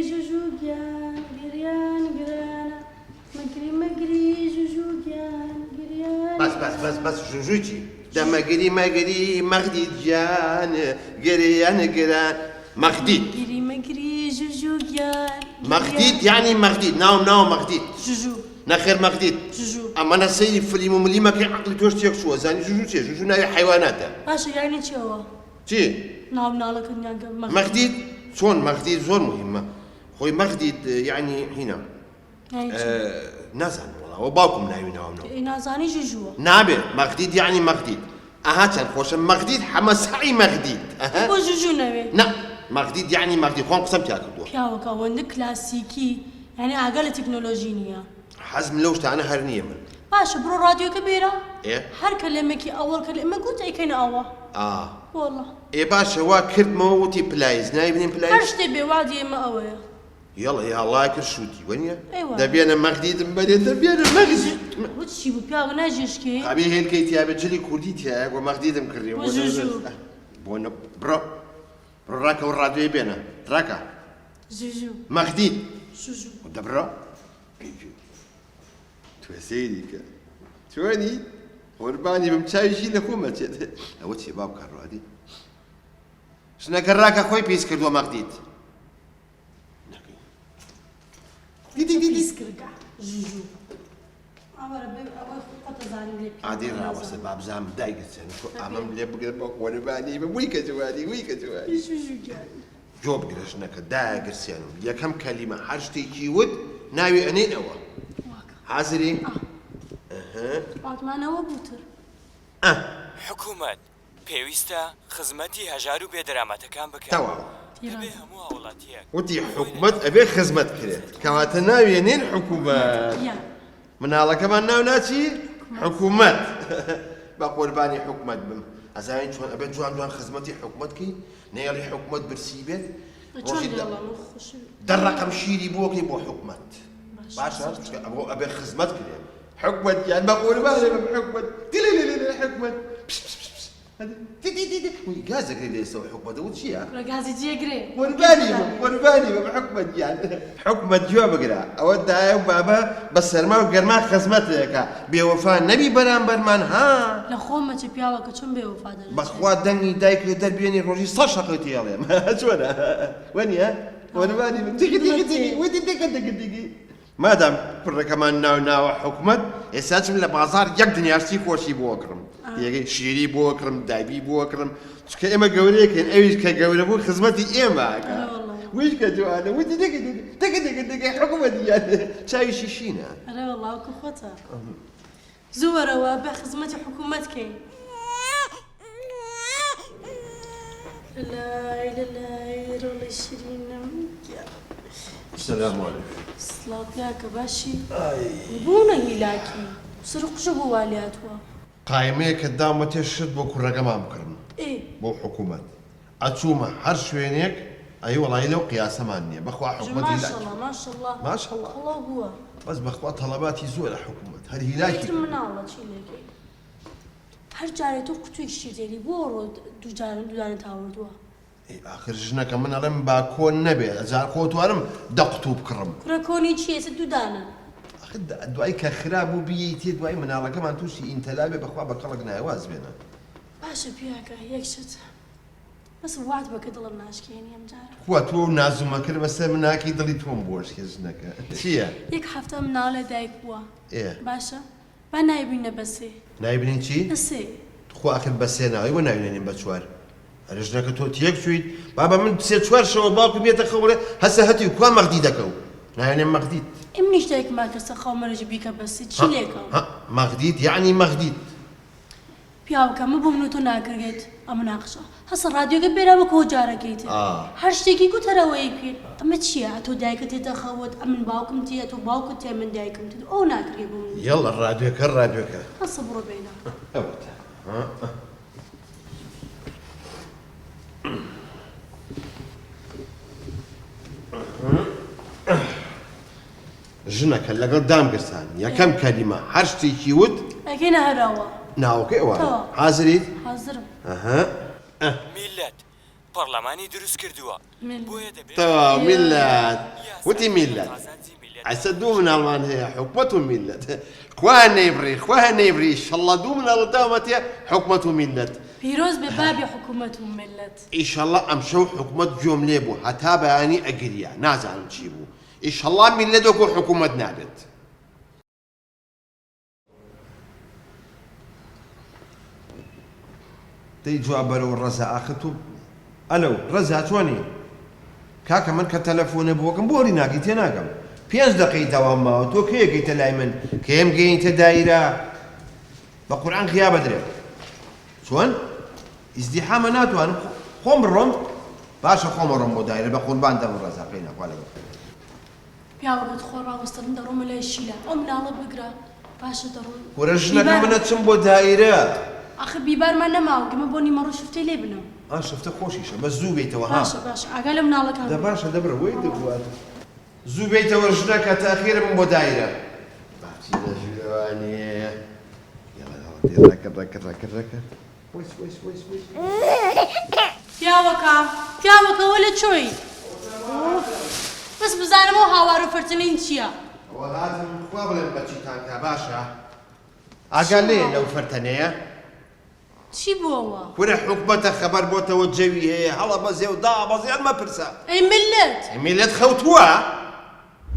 جوجوگیان گریان گرانە مەگری مەگری جوجوگیان گریان بس جوجوچی دەمەگری مەگری مەغدی گیان گریان گران مەغدید مەگری مەگری جوجوگیان مەغدید یعنی مەغدید ناو مەغدید جوجو نەخێر مەغدید جوجو ئەمەە سەیری فلیم و ملیمەکەی عەقڵی تۆش تێک چووە زانی جوجو چێ جوجو ناوی حیواناتە باشە یعنی چێوە چی ناو مناڵەکەنیان مەغدید چۆن مەغدید زۆر مهمە خۆی مەغدید یعنی هینە نازانم وەڵاوە باوکم ناوی ناوامنەوە نازانی جوجووە نابێت مەغدید یعنی مەغدید ئەها چەند خۆشە مەغدید حەمەسەعی مەغدید بۆ جوجو نەوێ نه مەغدید یعنی مەغدید خۆم قسەم تیا کردووە پیاوەکە ئەوەندە کلاسیکی یعنی ئاگا لە تەکنۆلۆژی نییە حەزم لەو شتانە هەر نییە من باشە بڕۆ ڕادیۆکە بێرە ئێ هەر کەلێمێکی ئەوەڵ کە ئێمە گوت ئەیکەینە ئەوە وەڵڵا ئێ باشە وا کردمەوە وتی پلایز ناوی بنین هەر پلایز شتێ بێوادی ئێمە ئەوەیە یاڵە یاڵای کرد شووتی وەنیە ئەیوە. دەبێنە مەغدیدم بەرێ دەبێنە مەغزی چی بوو پیاوە ناژێشکێ قابی هێلکەی تیابێت جلی کوردی تیایە بۆ مەغدیدم کردی بۆ جوجو. بۆ بڕۆ ڕاکە و ڕادیۆی بێنە ڕاکە جوجو مەغدید جوجو دەبڕۆ توێ سەیری کە چۆنی قوربانی بم چاویشی لە خۆمە چێت ئەوە چێ باو کارڕادی شنەکە ڕاکە خۆی پێیس کردووە مەغدید دیسکرگا جوجو عادی ڕاوەسە بابزانم دایگچێن ئەمەم لێ بگرێت بۆ قۆربانی بە وی کە جوانی وی کە جوانی جۆ بگرە ژنەکە داگرسێنم یەکەم کەلیمە هەر شتێکی وت ناوی ئەنێنەوە حازری واتمانەوە بووتر حکوومەت پێویستە خزمەتی هەژار و بێدەرامەتەکان بکەن تەواو دەبێ هەموو هاوڵاتیەک وتی حکوومەت ئەبێ خزمەت کرێت کەواتە ناوێنێن حکوومەت مناڵەکەمان ناو ناچی حکوومەت بە قوربانی حکوومەت بم ئەزانین چۆن ئەبێت جوان خزمەتی حکوومەتکی نێڵی حکوومەت برسی بێت دەڕەقەم شیری بۆکەی بۆ حکوومەت باشە ئەوە ئەبێ خزمەت کرێت حکوومەت یان بە قوربانی بم حکوومەت دیلێ حکوومەت گازەکەی لێسەوە حکوومەتەوە چییە؟ ڕگازی جێگرێ قوربانی بم حکوومەت یان حکوومەت جوێ بگرە ئەوە دایە و بابە بە سەرما و گەرما خزمەتێکە بێوەفا نەبی بەرامبەرمان ها لە خۆمەچە پیاوەکە چۆن بێوەفا دەرێت بەخوا دەنگی دایکێ دەربێنی ڕۆژی 100 شەقەتی هێڵێم چۆنە وەنیە قوربانی بم دیگی مادام پڕەکەمان ناوە حکوومەت ئێستا چم لە بازار یەک دنیاشتی خۆشی بۆ کڕم یەکەی شیری بۆ کڕم دابی بۆ کڕم چکە ئێمە گەورەیەکەین ئەویش کە گەورە بوو خزمەتی ئێمەکە ویش کە جوانە وتی دەگە حکوومەت یان چاویشی شینە ئەرە وەڵاوکە خۆتە زووەرەوە بە خزمەتی حکوومەتکەی لەلای ڕۆڵی شیرینم سلام علیکم سڵاوکە باشی بوونە هیلاکی سرقشە بۆ والیاتوە قایمەیە کە دامە تێ شت بۆ کوڕەکەمان بکڕم بۆ حکوومەت ئەچوومە هەر شوێنێک ئەی وەڵی لەو قیاسەمان نییە بەخوا حکوومەتی ماشەڵڵا بووە بەس بەخوا تەڵەباتی زۆر لە حکوومەت هەر هیلاکی مناڵە چی لێکەی هەر جارێ تۆ قوتوی شیردێری بۆ ڕۆ دوودانە تاوردووە آخر ژنەکە من ئەڵێم با کۆن نەبێ ئەجار خۆتوارم دەقوتوو بکڕم کوڕە کۆنی چیەسە دوودانە دوای کە خراب و بییتێ دوای مناڵەکەمان تووشی ئینتەلابێ بەخوا بە کەڵک نایواز بێنە باشە پیاکە یەک شت بەس وات بکە دڵم ناشکێنی ئەم جارە خوا تۆ نازومە کرد بەسەر مناکی دڵی تۆم بۆشکێ ژنەکە چییە؟ یەک هەفتە مناڵە دایک بووە باشە با نایبینە بەسێ نایبینین چی؟ بەسێ خوا ئاخر بەسێ ناوی وە ناوێنێنین بە چوار هەر ژنەکە تۆ تێک چوویت بابا من سێ چوار شەوە باوکم بێتە خەوڵێ هەسە هەتی کوا مەغدی دەکەو نایێنێن مەغدید ئەم نیشتێک ماکەسە خاومەرەژ بیکە بەسی چی لێکەوە مەغدید یعنی مەغدید پیاوکە من بۆ من و تۆ ناکرێت ئەمە ناقشە هەسە ڕادیۆگە بێرەوە کۆ جارەکەیت هەر شتێکی گوتەرەوەی پێ ئەمە چییە تۆ دایکە تێتە خەوت ئەمن باوکم تێ تۆ باوکت تێ من دایکم تێ ئەو ناکرێت بۆ من یەڵە ڕادیۆکە هەسە بڕۆ بێنە ژنەکە لەگەڵ دامگرسان یەکەم کەلیمە هەر شتێکی وت ئەگەینە هەراوە ناوەکەی ئەوە حازریت؟ حازرم میلەت پەرلەمانی دروست کردووە ملت. بۆیە دەبێت تەواو میلەت وتی میلەت ئازادی میلەت ئەسە دوو مناڵمان هەیە حکومەت و میلەت خوا نەیبڕی ئیشەڵڵا دوو مناڵەتامەتێ حکومەت و میلەت پیرۆز بێ بابی حکوومەت و ملت ئیشەڵڵا ئەم شەو حکومەت گوێم لێ بوو هەتا بەیانی ئەگریا نازانم چی بوو ئیشەڵڵا میلەت وەکو حکومەت نابێت دەی جواب بەرەوە ڕەزا ئاخت و ئەلەو ڕەزا چۆنی کاکە من کە تەلەفۆنە بۆکەم بۆری ناگەی تێ ناگەم 5 دقەی دەوام ماوە تۆ کێ گەیتە لای من کە ئێم گەیتە دایرە بە قورئان خیا بەدرێ چۆن ئیزدیحامە ناتوانم خۆم بڕۆم باشە خۆم ڕۆم بۆ دایرە بە قوربان دەم ڕەزا قەی ناخوا لەگەڵ پیاوەکەت خۆ ڕاوەستن دەڕۆمە لای شیلا ئەو مناڵە بگرە باشە دەڕۆن کورە ژنەکە منە چم بۆ دایرە ئاخە بیبارمان نەماوە گەمە بۆ نیمە ڕۆژ شفتەی لێ بنەوە شفتە خۆشیشە بە زوو بیتەوە ها باشە ئاگا لە مناڵەکان دە باشە دەبرە وەی دەبوات زوو بیتەوە ژنەکە تاخیرم بۆ دایرە باچی لە ژوانێ ڕەکە پیاوەکەوە لە چۆی بەس بزانمەوە هاوار و فرتنین چییە ئەوە هاتم خوا بڵێم بەچیتانکە باشە ئاگا لێ لەو فەرتەنەیە چی بووەوە کورە حکومەتە خەبەر بۆتەوە جەوی هەیە هەڵە بەزێ و دا بەزیان مەپرسە ئەی ملت میلەت خەوتووە